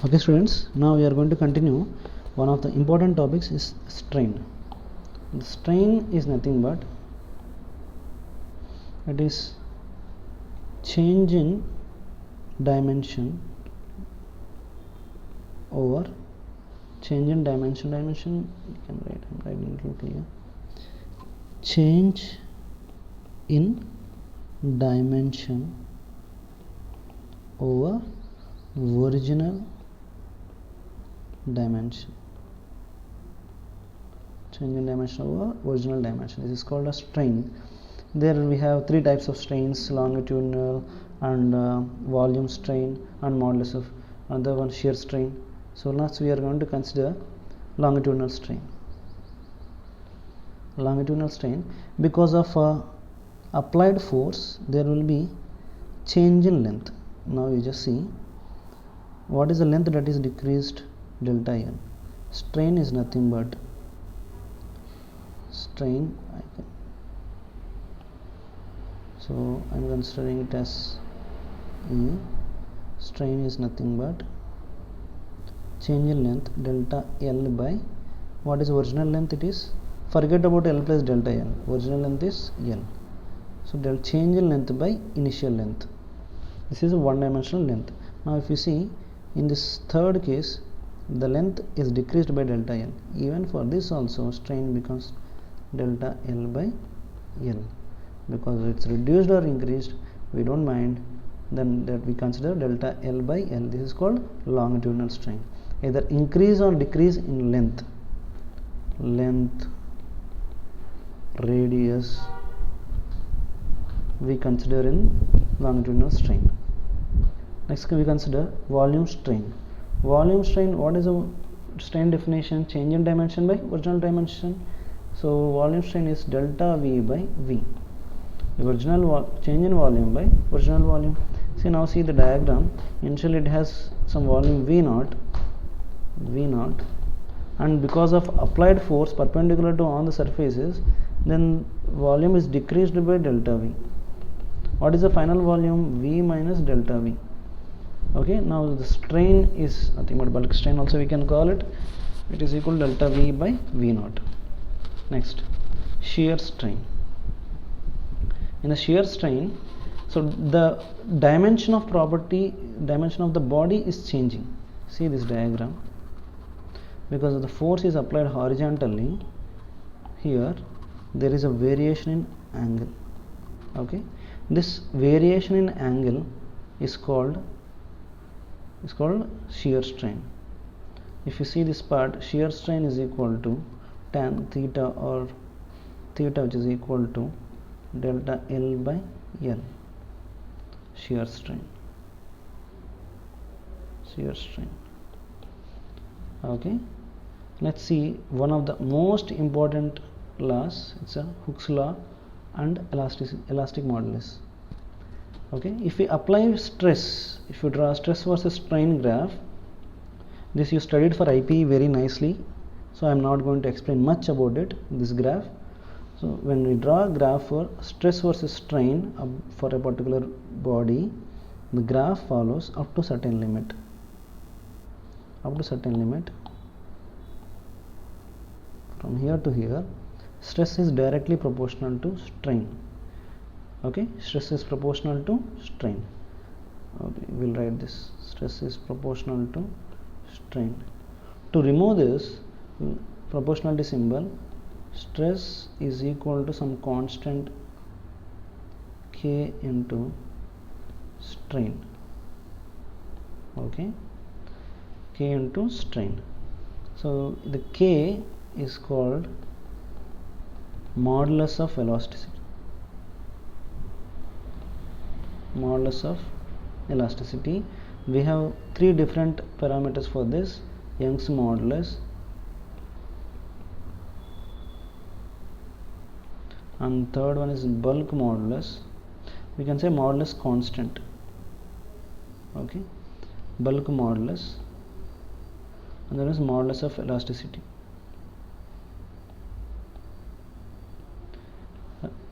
Okay students, now we are going to continue. One of the important topics is strain. The strain is nothing but it is change in dimension over change in dimension you can write, I'm writing it little clear. Change in dimension over original dimension. Change in dimension over original dimension. This is called a strain. There we have three types of strains: longitudinal and volume strain and modulus of another one shear strain. So next we are going to consider longitudinal strain. Longitudinal strain, because of applied force there will be change in length. Now you just see what is the length that is decreased, delta n. Strain is nothing but strain, so I am considering it as E. Strain is nothing but change in length delta L by what is original length. It is, forget about L plus delta L, original length is L. So del change in length by initial length. This is a one dimensional length. Now if you see in this third case, the length is decreased by delta L. Even for this also strain becomes delta L by L. Because it's reduced or increased, we don't mind, then that we consider delta L by L. This is called longitudinal strain. Either increase or decrease in length, radius, we consider in longitudinal strain. Next we consider volume strain. Volume strain, what is a strain definition? Change in dimension by original dimension. So volume strain is delta V by V. Original change in volume by original volume. See, now see the diagram. Initially it has some volume V0, and because of applied force perpendicular to all the surfaces, then volume is decreased by delta V. What is the final volume? V minus delta V. Okay, now the strain is nothing but bulk strain also we can call it. It is equal to delta V by V0. Next, shear strain. In a shear strain, so the dimension of the body is changing. See this diagram. Because the force is applied horizontally, here there is a variation in angle. Okay, this variation in angle is called shear strain. If you see this part, shear strain is equal to tan theta, or theta which is equal to delta L by L. Shear strain. Okay, let's see one of the most important laws. It's a Hooke's law and elastic modulus. Okay, if we apply stress, if you draw stress versus strain graph, this you studied for IP very nicely, so I am not going to explain much about it, this graph. So when we draw a graph for stress versus strain for a particular body, the graph follows up to certain limit. From here to here, stress is directly proportional to strain. Okay, stress is proportional to strain. Okay, we'll write this, stress is proportional to strain. To remove this proportionality symbol, stress is equal to some constant K into strain. Okay, K into strain. So the K is called modulus of elasticity. We have three different parameters for this: Young's modulus, and third one is bulk modulus. We can say modulus constant. Okay, bulk modulus, and there is modulus of elasticity.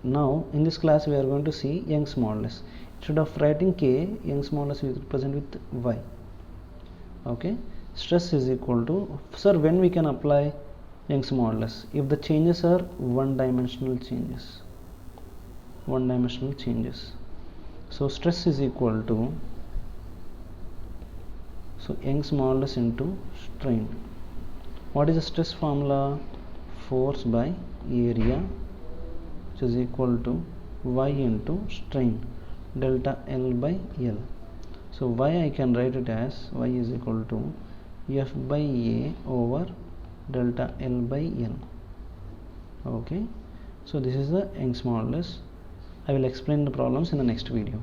Now in this class we are going to see Young's modulus. Instead of writing K, Young's modulus is represented with Y. Okay, stress is equal to, sir, when we can apply Young's modulus? If the changes are one dimensional changes. So stress is equal to, so Young's modulus into strain. What is the stress formula? Force by area, which is equal to Y into strain, delta L by L. So Y I can write it as Y is equal to F by A over delta L by L. Okay, so this is the Young's modulus. I will explain the problems in the next video.